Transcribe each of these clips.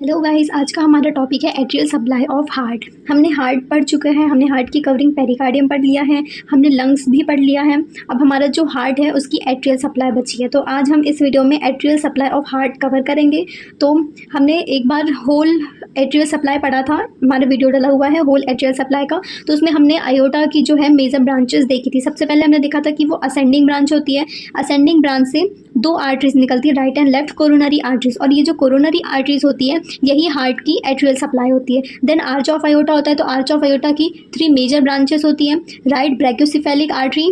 Hello guys, आज का हमारा टॉपिक है एट्रियल सप्लाई ऑफ हार्ट। हमने हार्ट पढ़ चुके हैं, हमने हार्ट की कवरिंग पेरिकार्डियम पढ़ लिया है, हमने लंग्स भी पढ़ लिया है। अब हमारा जो हार्ट है उसकी एट्रियल सप्लाई बची है। तो आज हम इस वीडियो में atrial supply of heart cover करेंगे। तो हमने एक बार होल एट्रियल सप्लाई पढ़ा था, हमारा वीडियो डला हुआ है होल एट्रियल सप्लाई का। तो उसमें हमने आयोटा की जो है मेजर ब्रांचेस देखी थी। सबसे पहले हमने देखा था कि वो असेंडिंग ब्रांच होती है। असेंडिंग ब्रांच से दो आर्टरीज निकलती है, right and left coronary arteries, और ये जो कोरोनरी आर्टरीज होती है यही हार्ट की एट्रियल सप्लाई होती है। देन आर्च ऑफ आयोटा होता है, तो आर्च ऑफ आयोटा की 3 मेजर ब्रांचेस होती हैं। राइट ब्रैकियोसेफेलिक आर्टरी,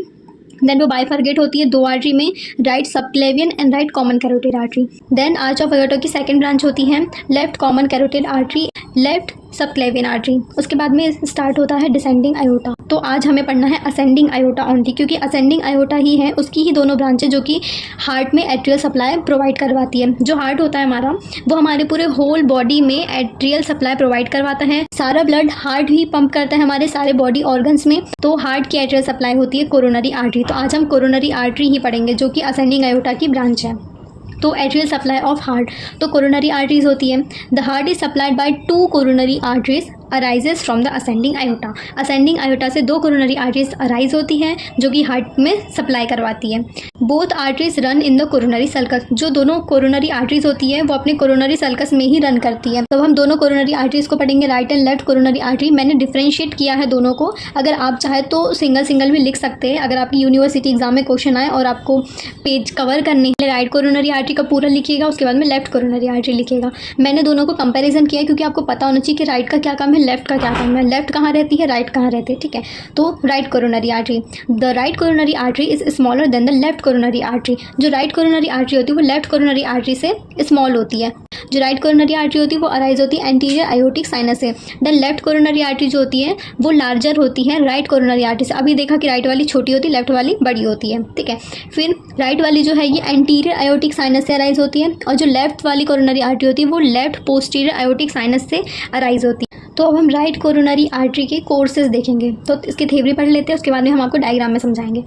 देन वो बाइफरगेट होती है 2 आर्टरी में, right subclavian and right common carotid artery. Then arch of aorta की सेकंड ब्रांच होती है left common carotid artery, left subclavian artery. उसके बाद में स्टार्ट होता है डिसेंडिंग आयोटा। तो आज हमें पढ़ना है असेंडिंग आयोटा ओनली, क्योंकि असेंडिंग आयोटा ही है, उसकी ही दोनों ब्रांचें जो कि हार्ट में एट्रियल सप्लाई प्रोवाइड करवाती है। जो हार्ट होता है हमारा, वो हमारे पूरे होल बॉडी में एट्रियल सप्लाई प्रोवाइड करवाता है। सारा ब्लड हार्ट ही पंप करता है हमारे सारे बॉडी ऑर्गन्स में। तो हार्ट की एट्रियल सप्लाई होती है कोरोनरी आर्टरी। तो आज हम कोरोनरी आर्टरी ही पढ़ेंगे जो कि असेंडिंग आयोटा की ब्रांच है। तो एट्रियल सप्लाई ऑफ हार्ट, तो कोरोनरी आर्टरीज होती है। The heart is supplied by 2 coronary arteries arises from the ascending iota. Ascending iota से 2 कोरोनरी आर्टरीज अराइज होती हैं जो कि हार्ट में सप्लाई करवाती है। Both arteries run in the coronary sulcus. जो दोनों कोरोनरी आर्टरीज होती है वो अपने कोरोनरी सल्कस में ही रन करती है। तो हम दोनों कोरोनरी आर्टरीज को पढ़ेंगे, right and left coronary artery. मैंने डिफ्रेंशिएट किया है दोनों को। अगर आप चाहे तो सिंगल सिंगल भी लिख सकते हैं। अगर आपकी यूनिवर्सिटी एग्जाम में क्वेश्चन आए और आपको पेज कवर करने के लिए राइट कोरोनरी आर्टरी का पूरा लिखिएगा, उसके बाद में लेफ्ट कोरोनरी आर्टरी लिखिएगा। मैंने दोनों को कंपैरिजन किया क्योंकि आपको पता होना चाहिए कि राइट का क्या काम है, लेफ्ट का क्या काम है, लेफ्ट कहाँ रहती है, राइट कहाँ रहती है। ठीक है, तो right coronary artery, the right coronary artery is smaller than the left coronary artery. जो राइट कोरोनरी आर्टरी होती है वो लेफ्ट कोरोनरी आर्टरी से स्मॉल होती है। जो राइट कोरोनरी आर्टरी होती है वो अराइज होती है एंटीरियर आयोटिक साइनस से। देन लेफ्ट कोरोनरी आर्टरी जो होती है वो लार्जर होती है राइट कोरोनरी आर्टरी से। अभी देखा कि राइट वाली छोटी होती है, लेफ्ट वाली बड़ी होती है। ठीक है, फिर राइट वाली जो है ये एंटीरियर आयोटिक साइनस से अराइज होती है, और जो लेफ्ट वाली कोरोनरी आर्टरी होती है वो लेफ्ट पोस्टीरियर आयोटिक साइनस से अराइज होती है। तो अब हम राइट कोरोनरी आर्टरी के कोर्सेज देखेंगे। तो इसकी थ्योरी पढ़ लेते हैं, उसके बाद में हम आपको डायग्राम में समझाएंगे।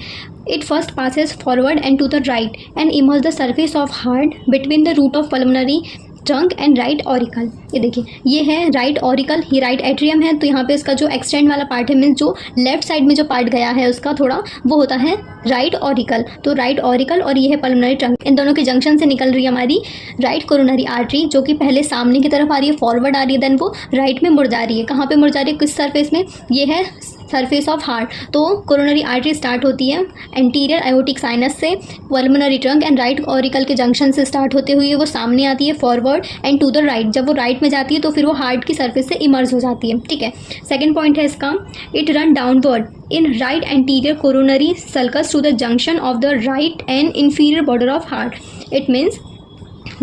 It first passes forward and to the right and emerge the surface of heart between the root of pulmonary trunk and right auricle. ये देखिए, ये है राइट ऑरिकल, ये राइट एट्रियम है। तो यहाँ पे इसका जो एक्सटेंड वाला पार्ट है, मीन्स जो लेफ्ट साइड में जो पार्ट गया है उसका थोड़ा, वो होता है राइट ऑरिकल। तो राइट ऑरिकल और ये है पल्मोनरी ट्रंक। इन दोनों के जंक्शन से निकल रही है हमारी राइट कोरोनरी आर्टरी, जो कि पहले सामने की तरफ आ रही है, फॉरवर्ड आ रही है, देन वो राइट में मुड़ जा रही है। कहाँ पे मुड़ जा रही है, किस सरफेस में, ये है सरफेस ऑफ हार्ट। तो कोरोनरी आर्टरी स्टार्ट होती है एंटीरियर आयोटिक साइनस से, pulmonary trunk and right auricle के जंक्शन से स्टार्ट होते हुए वो सामने आती है forward and to the right. जब वो राइट में जाती है तो फिर वो हार्ट की सरफेस से इमर्ज हो जाती है। ठीक है, सेकंड पॉइंट है इसका, it run downward in right anterior coronary sulcus to the junction of the right and inferior border of heart. It means,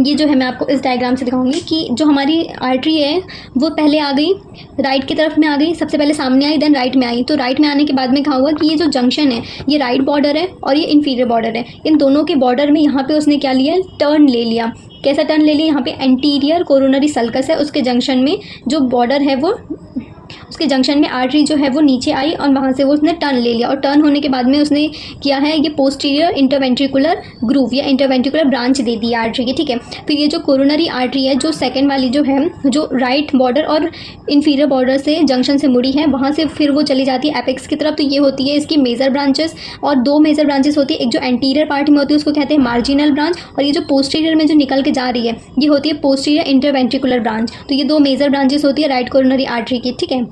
ये जो है मैं आपको इस डायग्राम से दिखाऊंगी कि जो हमारी आर्टरी है वो पहले आ गई राइट की तरफ में आ गई, सबसे पहले सामने आई, देन राइट में आई। तो राइट में आने के बाद में कहा हुआ कि ये जो जंक्शन है ये राइट बॉर्डर है और ये इंफीरियर बॉर्डर है। इन दोनों के बॉर्डर में यहाँ पे उसने क्या लिया, टर्न ले लिया। कैसा टर्न ले लिया, यहाँ पे एंटीरियर कोरोनरी सल्कस है, उसके जंक्शन में जो बॉर्डर है वो, उसके जंक्शन में आर्टरी जो है वो नीचे आई और वहाँ से वो उसने टर्न ले लिया। और टर्न होने के बाद में उसने किया है ये पोस्टीरियर इंटरवेंट्रिकुलर ग्रूव या इंटरवेंट्रिकुलर ब्रांच दे दी आर्टरी की। ठीक है, फिर ये जो कोरोनरी आर्टरी है, जो सेकंड वाली जो है, जो राइट बॉर्डर और इंफीरियर बॉर्डर से जंक्शन से मुड़ी है, वहाँ से फिर वो चली जाती है एपेक्स की तरफ। तो ये होती है इसकी मेजर ब्रांचेस, और 2 मेजर ब्रांचेस होती है। एक जो एंटीरियर पार्ट में होती है उसको कहते हैं मार्जिनल ब्रांच, और ये जो पोस्टीरियर में जो निकल के जा रही है ये होती है पोस्टीरियर इंटरवेंट्रिकुलर ब्रांच। तो ये 2 मेजर ब्रांचेस होती है राइट कोरोनरी आर्टरी की। ठीक है,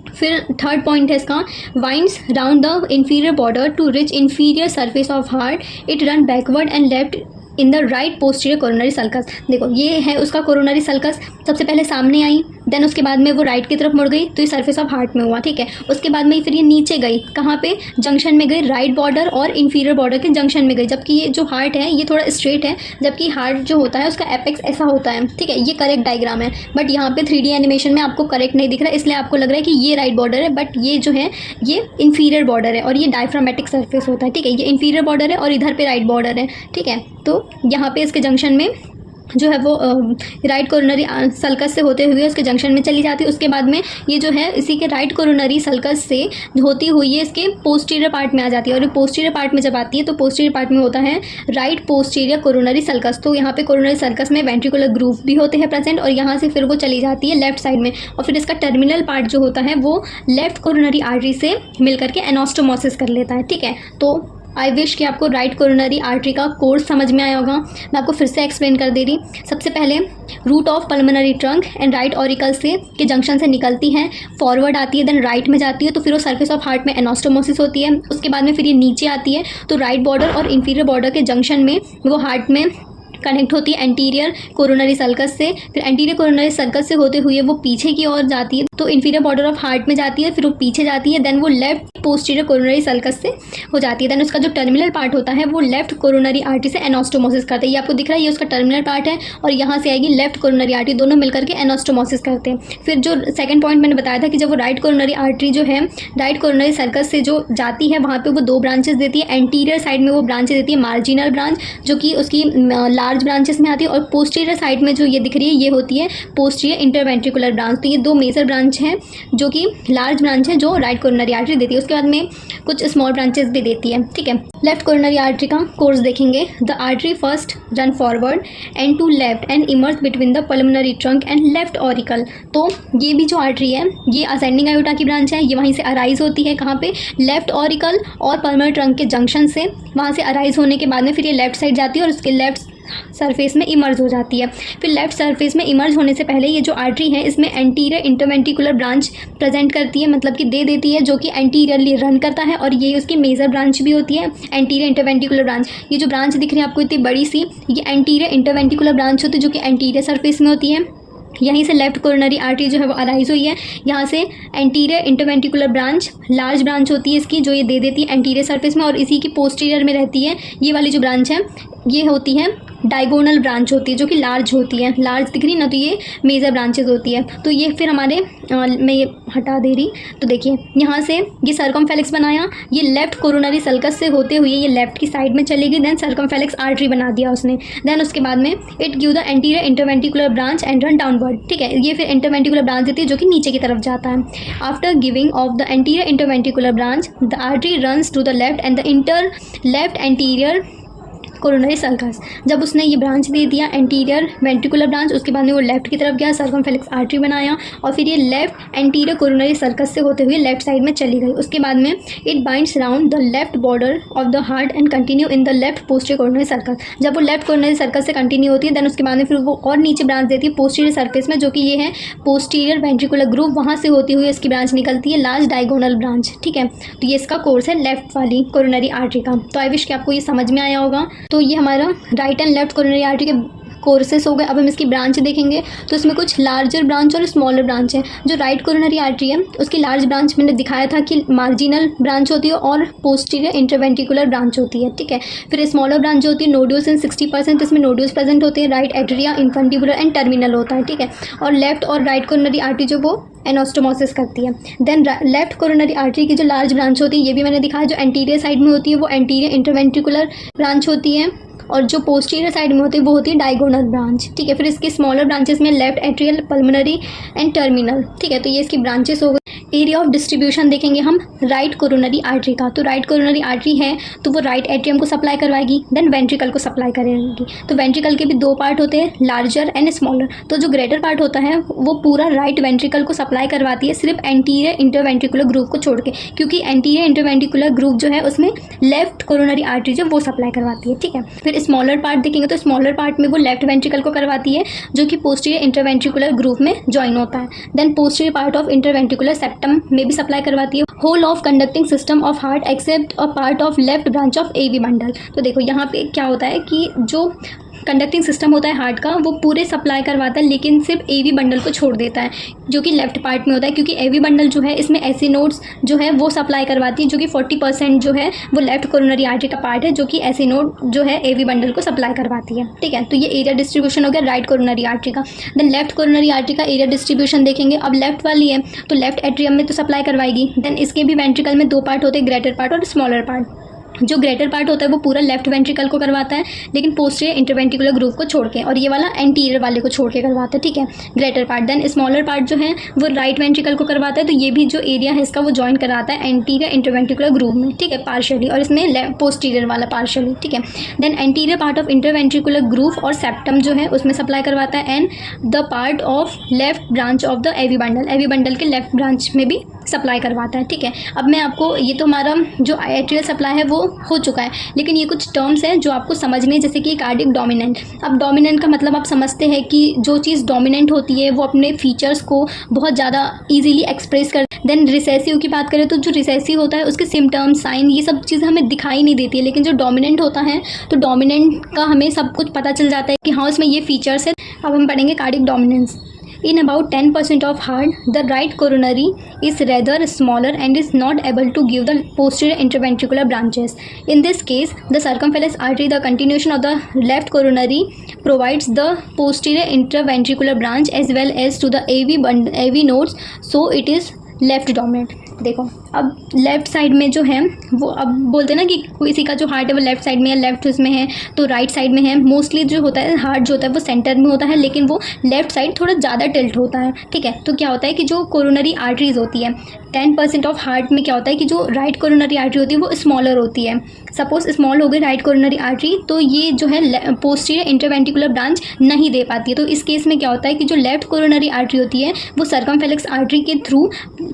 फिर थर्ड पॉइंट है इसका, winds round the inferior border to reach inferior surface of heart. It run backward and left in the right posterior coronary sulcus. देखो, ये है उसका कोरोनरी सल्कस, सबसे पहले सामने आई, देन उसके बाद में वो राइट की तरफ मुड़ गई, तो ये सरफेस ऑफ हार्ट में हुआ। ठीक है, उसके बाद में फिर ये नीचे गई, कहाँ पे, जंक्शन में गई, राइट बॉर्डर और इंफीरियर बॉर्डर के जंक्शन में गई। जबकि ये जो हार्ट है ये थोड़ा स्ट्रेट है, जबकि हार्ट जो होता है उसका एपेक्स ऐसा होता है। ठीक है, ये करेक्ट डायग्राम है, बट यहाँ पे 3D एनिमेशन में आपको करेक्ट नहीं दिख रहा है, इसलिए आपको लग रहा है कि ये राइट बॉर्डर है, बट ये जो है ये इंफीरियर बॉर्डर है और ये डायफ्रामेटिक सरफेस होता है। ठीक है, ये इंफीरियर बॉर्डर है और इधर पे राइट बॉर्डर है। ठीक है, तो यहाँ पे इसके जंक्शन में जो है वो राइट कोरोनरी सल्कस से होते हुए उसके जंक्शन में चली जाती है। उसके बाद में ये जो है इसी के राइट कोरोनरी सल्कस से होती हुई ये इसके पोस्टीरियर पार्ट में आ जाती है। और ये पोस्टीरियर पार्ट में जब आती है तो पोस्टीरियर पार्ट में होता है राइट पोस्टीरियर कोरोनरी सल्कस। तो यहाँ पे कोरोनरी सल्कस में वेंट्रिकुलर ग्रूव भी होते हैं प्रेजेंट, और यहाँ से फिर वो चली जाती है लेफ्ट साइड में, और फिर इसका टर्मिनल पार्ट जो होता है वो लेफ्ट कोरोनरी आर्टरी से मिलकर के एनास्टोमोसिस कर लेता है। ठीक है, तो आई विश कि आपको राइट कोरोनरी आर्टरी का कोर्स समझ में आया होगा। मैं आपको फिर से एक्सप्लेन कर दे रही। सबसे पहले root of pulmonary trunk and right auricle से के जंक्शन से निकलती है, फॉरवर्ड आती है, देन राइट में जाती है, तो फिर वो सर्फेस ऑफ हार्ट में एनास्टोमोसिस होती है। उसके बाद में फिर ये नीचे आती है, तो राइट बॉर्डर और इंफीरियर बॉर्डर के जंक्शन में वो हार्ट में कनेक्ट होती है एंटीरियर कोरोनरी सर्कस से। फिर एंटीरियर कोरोनरी सर्कस से होते हुए वो पीछे की ओर जाती है, तो इंफीरियर बॉर्डर ऑफ हार्ट में जाती है, फिर वो पीछे जाती है, देन वो लेफ्ट पोस्टीरियर कोरोनरी सर्कस से हो जाती है। देन उसका जो टर्मिनल पार्ट होता है वो लेफ्ट कोरोनरी आर्टरी से एनास्टोमोसिस करते हैं। ये आपको दिख रहा है, ये उसका टर्मिनल पार्ट है, और यहाँ से आएगी लेफ्ट कोरोनरी आर्टरी, दोनों मिलकर के एनास्टोमोसिस करते हैं। फिर जो सेकंड पॉइंट मैंने बताया था कि जब वो राइट कोरोनरी आर्टरी जो है राइट कोरोनरी सर्कस से जो जाती है वहाँ पे वो दो ब्रांचेस देती है। एंटीरियर साइड में वो ब्रांचेस देती है मार्जिनल ब्रांच, जो कि उसकी लार्ज ब्रांचेस में आती है, और पोस्टीरियर साइड में जो ये दिख रही है ये होती है पोस्टीरियर इंटरवेंट्रिकुलर ब्रांच। तो ये दो मेजर ब्रांच हैं जो कि लार्ज ब्रांच है जो राइट कोरोनरी आर्टरी देती है। उसके बाद में कुछ स्मॉल ब्रांचेस भी देती है। ठीक है, लेफ्ट कोरोनरी आर्टरी का कोर्स देखेंगे। The artery first run forward and to left and emerge between the pulmonary trunk and left auricle. तो ये भी जो आर्टरी है ये असेंडिंग आयोटा की ब्रांच है, ये वहीं से अराइज होती है। कहाँ पे? लेफ्ट ऑरिकल और पल्मोनरी ट्रंक के जंक्शन से, वहाँ से अराइज होने के बाद में फिर ये लेफ्ट साइड जाती है और उसके लेफ्ट सरफेस में इमर्ज हो जाती है। फिर लेफ्ट सरफेस में इमर्ज होने से पहले ये जो आर्टरी है इसमें एंटीरियर इंटरवेंट्रिकुलर ब्रांच प्रेजेंट करती है, मतलब कि दे देती है, जो कि एंटीरियरली रन करता है, और ये उसकी मेजर ब्रांच भी होती है एंटीरियर इंटरवेंट्रिकुलर ब्रांच। ये जो ब्रांच दिख रही है आपको इतनी बड़ी सी, ये एंटीरियर इंटरवेंट्रिकुलर ब्रांच होती है जो कि एंटीरियर सरफेस में होती है। यहीं से लेफ्ट कोरोनरी आर्टरी जो है वो अराइज हुई है। यहाँ से anterior interventricular branch large branch होती है इसकी, जो ये दे देती है एंटीरियर सरफेस में, और इसी की पोस्टीरियर में रहती है ये वाली जो ब्रांच है, ये होती है डायगोनल ब्रांच होती है, जो कि लार्ज होती है। लार्ज दिख रही ना, तो ये मेजर ब्रांचेस होती है। तो ये फिर हमारे मैं ये हटा दे रही, तो देखिए यहाँ से ये सर्कमफेलेक्स बनाया, ये लेफ्ट कोरोनरी सल्कस से होते हुए ये लेफ्ट की साइड में चलेगी, देन सर्कमफेलेक्स आर्टरी बना दिया उसने। देन उसके बाद में it give the anterior interventricular branch and run downward. ठीक है, ये फिर इंटरवेंट्रिकुलर ब्रांच देती है जो कि नीचे की तरफ जाता है। After giving off the anterior interventricular branch the artery runs to the left and the inter left anterior coronary sulcus. जब उसने ये ब्रांच दे दिया एंटीरियर वेंट्रिकुलर ब्रांच, उसके बाद में वो लेफ्ट की तरफ गया, सर्कमफेलेक्स आर्टरी बनाया, और फिर ये लेफ्ट एंटीरियर कोरोनरी सर्कस से होते हुए लेफ्ट साइड में चली गई। उसके बाद में it binds around the left border of the heart and continue in the left posterior coronary sulcus. जब वो लेफ्ट कोरोनरी सर्कस से कंटिन्यू होती है, देन उसके बाद में फिर वो और नीचे ब्रांच देती है पोस्टीरियर सर्फेस में, जो कि ये है पोस्टीरियर वेंट्रिकुलर ग्रूव, वहाँ से होती हुई इसकी ब्रांच निकलती है लार्ज डायगोनल ब्रांच। ठीक है, तो ये इसका कोर्स है लेफ्ट वाली कोरोनरी आर्टरी का। तो आई विश कि आपको ये समझ में आया होगा। तो ये हमारा right and left coronary artery के कोर्सेस हो गए। अब हम इसकी ब्रांच देखेंगे, तो इसमें कुछ लार्जर ब्रांच और स्मॉलर ब्रांच है। जो राइट कोरोनरी आर्टरी है उसकी लार्ज ब्रांच मैंने दिखाया था कि मार्जिनल ब्रांच होती है और पोस्टीरियर इंटरवेंट्रिकुलर ब्रांच होती है। ठीक है, फिर स्मॉलर ब्रांच जो होती है नोड्यूल्स इन 60%, इसमें नोड्यूल्स प्रेजेंट होते हैं। राइट एट्रिया, इन्फेंटिबुलर एंड टर्मिनल होता है। ठीक है, और लेफ्ट और राइट कोरोनरी आर्टरी जो वो एनास्टोमोसिस करती है। देन लेफ्ट कोरोनरी आर्टरी की जो लार्ज ब्रांच होती है ये भी मैंने दिखाया, जो एंटीरियर साइड में होती है वो एंटीरियर इंटरवेंट्रिकुलर ब्रांच होती है, और जो पोस्टीरियर साइड में होती है वो होती है डायगोनल ब्रांच। ठीक है, फिर इसकी स्मॉलर ब्रांचेस में left atrial, pulmonary and terminal. ठीक है, तो ये इसकी ब्रांचेस हो गई। एरिया ऑफ डिस्ट्रीब्यूशन देखेंगे हम राइट कोरोनरी आर्टरी का। तो राइट कोरोनरी आर्टरी है तो वो राइट एट्रियम को सप्लाई करवाएगी, देन वेंट्रिकल को सप्लाई करेगी। तो वेंट्रिकल के भी दो पार्ट होते हैं, लार्जर एंड स्मॉलर। तो जो ग्रेटर पार्ट होता है वो पूरा राइट वेंट्रिकल को सप्लाई करवाती है, सिर्फ एंटीरियर इंटरवेंट्रिकुलर ग्रूव को छोड़ के, क्योंकि एंटीरियर इंटरवेंट्रिकुलर ग्रूव जो है उसमें लेफ्ट कोरोनरी आर्टरी जो वो सप्लाई करवाती है। ठीक है, फिर स्मॉलर पार्ट देखेंगे तो स्मॉलर पार्ट में वो लेफ्ट वेंट्रिकल को करवाती है, जो कि पोस्टीरियर इंटरवेंट्रिकुलर ग्रूव में ज्वाइन होता है। Then posterior part of interventricular septum में भी सप्लाई करवाती है। Whole of conducting system of heart except a part of left branch of AV bundle. तो देखो यहाँ पे क्या होता है कि जो कंडक्टिंग सिस्टम होता है हार्ट का वो पूरे सप्लाई करवाता है, लेकिन सिर्फ एवी बंडल को छोड़ देता है, जो कि लेफ्ट पार्ट में होता है, क्योंकि एवी बंडल जो है इसमें ऐसे नोड्स जो है वो सप्लाई करवाती है, जो कि 40% जो है वो लेफ्ट कोरोनरी आर्टरी का पार्ट है, जो कि ऐसे नोड जो है एवी बंडल को सप्लाई करवाती है। ठीक है, तो ये एरिया डिस्ट्रीब्यूशन हो गया राइट कोरोनरी आर्टरी का। देन लेफ्ट कोरोनरी आर्टरी का एरिया डिस्ट्रीब्यूशन देखेंगे। अब लेफ्ट वाली है तो लेफ्ट एट्रियम में तो सप्लाई करवाएगी। देन इसके भी वेंट्रिकल में दो पार्ट होते हैं, ग्रेटर पार्ट और स्मॉलर पार्ट। जो ग्रेटर पार्ट होता है वो पूरा लेफ्ट वेंट्रिकल को करवाता है, लेकिन पोस्टीरियर इंटरवेंट्रिकुलर ग्रूव को छोड़ के, और ये वाला एंटीरियर वाले को छोड़ के करवाता है, ठीक है, greater part. Then smaller part जो है वो राइट वेंट्रिकल को करवाता है, तो ये भी जो एरिया है इसका वो ज्वाइन कराता है एंटीरियर इंटरवेंट्रिकुलर ग्रूव में, ठीक है, पार्शियली, और इसमें पोस्टीरियर वाला पार्शियली, ठीक है। Then anterior part of interventricular groove और सेप्टम जो है उसमें सप्लाई करवाता है, and the part of left branch of the AV bundle के लेफ्ट ब्रांच में भी सप्लाई करवाता है, ठीक है। अब मैं आपको, ये तो हमारा जो एट्रियल सप्लाई है वो हो चुका है, लेकिन ये कुछ टर्म्स हैं जो आपको समझने हैं, जैसे कि कार्डिक डोमिनेंट। अब डोमिनेंट का मतलब आप समझते हैं कि जो चीज़ डोमिनेंट होती है वो अपने फीचर्स को बहुत ज़्यादा इजीली एक्सप्रेस कर। देन रिसेसिव की बात करें तो जो रिसेसिव होता है उसके सिम्टम्स, साइन, ये सब चीज़ हमें दिखाई नहीं देती है, लेकिन जो डोमिनेंट होता है तो डोमिनेंट का हमें सब कुछ पता चल जाता है कि हाँ उसमें ये फीचर्स है। अब हम पढ़ेंगे cardiac dominance. In about 10% of heart, the right coronary is rather smaller and is not able to give the posterior interventricular branches. In this case, the circumflex artery, the continuation of the left coronary, provides the posterior interventricular branch as well as to the AV nodes, so it is left dominant. देखो अब left side में जो है वो, अब बोलते हैं ना कि किसी का जो हार्ट है वो लेफ़्ट साइड में है, लेफ्ट उसमें है, तो राइट साइड में है। मोस्टली जो होता है हार्ट जो होता है वो सेंटर में होता है, लेकिन वो लेफ़्ट साइड थोड़ा ज़्यादा टिल्ट होता है, ठीक है। तो क्या होता है कि जो कोरोनरी आर्टरीज होती है 10% ऑफ हार्ट में क्या होता है कि जो राइट कोरोनरी आर्टरी होती है वो स्मॉलर होती है। सपोज स्मॉल हो गई राइट कोरोनरी आर्टरी, तो ये जो है पोस्टीरियर इंटरवेंट्रिकुलर ब्रांच नहीं दे पाती है। तो इस केस में क्या होता है कि जो लेफ्ट कोरोनरी आर्टरी होती है वो सर्कमफ्लेक्स आर्टरी के थ्रू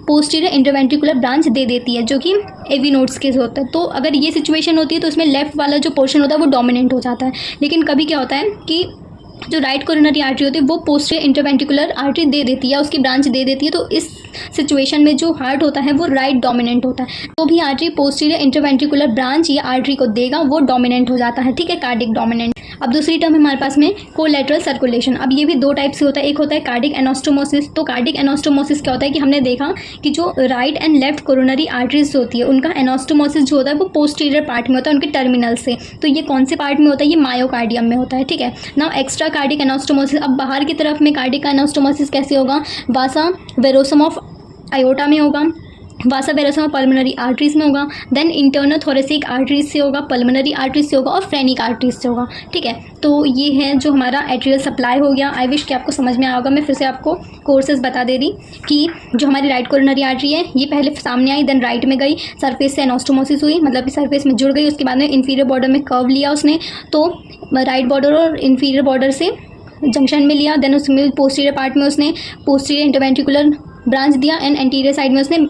पोस्टीरियर इंटरवेंट्रिकुलर ब्रांच दे देती है, जो कि एवी नोड्स के होता है। तो अगर ये सिचुएशन होती है तो उसमें लेफ्ट वाला जो पोर्शन होता है वो डोमिनेंट हो जाता है। लेकिन कभी क्या होता है कि जो राइट कोरोनरी आर्टरी होती है वो पोस्टीरियर इंटरवेंट्रिकुलर आर्टरी दे देती है, उसकी ब्रांच दे देती है। तो इस सिचुएशन में जो हार्ट होता है वो राइट डोमिनेंट होता है। तो भी आर्टरी पोस्टीरियर इंटरवेंट्रिकुलर ब्रांच या आर्टरी को देगा वो डोमिनेंट हो जाता है, ठीक है, कार्डिक डोमिनेंट। अब दूसरी टर्म है हमारे पास में कोलैटरल सर्कुलेशन। अब ये भी दो टाइप से होता है, एक होता है कार्डिक एनास्टोमोसिस। तो कार्डिक एनास्टोमोसिस क्या होता है कि हमने देखा कि जो right and left coronary arteries होती है उनका एनास्टोमोसिस जो होता है वो पोस्टीरियर पार्ट में होता है, उनके टर्मिनल से। तो ये कौन से पार्ट में होता है? ये मायोकार्डियम में होता है, ठीक है। नाउ एक्स्ट्रा कार्डिक एनास्टोमोसिस, अब बाहर की तरफ में कार्डिक एनास्टोमोसिस कैसे होगा? वासा वेरोसम ऑफ आयोटा में होगा, वासा वेरोसम पल्मोनरी आर्टरीज में होगा, देन इंटरनल थोरेसिक आर्टरीज से होगा, पल्मोनरी आर्टरीज से होगा और फ्रेनिक आर्टरीज से होगा, ठीक है। तो ये है जो हमारा एट्रियल सप्लाई हो गया। आई विश कि आपको समझ में आया होगा। मैं फिर से आपको कोर्सेज बता दे रही कि जो हमारी राइट कोरोनरी आर्टरी है ये पहले सामने आई, देन राइट में गई, सरफेस से एनास्टोमोसिस हुई, मतलब कि सरफेस में जुड़ गई, उसके बाद में इंफीरियर बॉर्डर में कर्व लिया उसने, तो राइट बॉर्डर और इंफीरियर बॉर्डर से जंक्शन में लिया, देन उसमें पोस्टीरियर पार्ट में उसने पोस्टीरियर इंटरवेंट्रिकुलर ब्रांच दिया एंड एंटीरियर साइड में उसने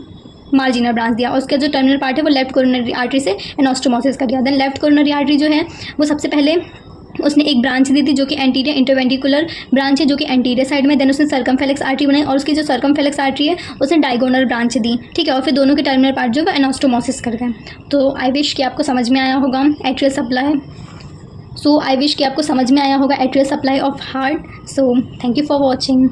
मार्जिनल ब्रांच दिया। उसका जो टर्मिनल पार्ट है वो लेफ्ट कोरोनरी आर्टरी से एनास्टोमोसिस कर दिया। देन लेफ्ट कोरोनरी आर्टरी जो है वो सबसे पहले उसने एक ब्रांच दी थी जो कि एंटीरियर इंटरवेंट्रिकुलर ब्रांच है, जो कि एंटीरियर साइड में। देन उसने सर्कमफ्लेक्स आर्टरी बनाई और उसकी जो सर्कमफ्लेक्स आर्टरी है उसने डायगोनल ब्रांच दी, ठीक है। और फिर दोनों के टर्मिनल पार्ट जो है एनास्टोमोसिस कर गए। तो आई विश कि आपको समझ में आया होगा एट्रियल सप्लाई। आई विश कि आपको समझ में आया होगा atrial supply of heart. So thank you for watching.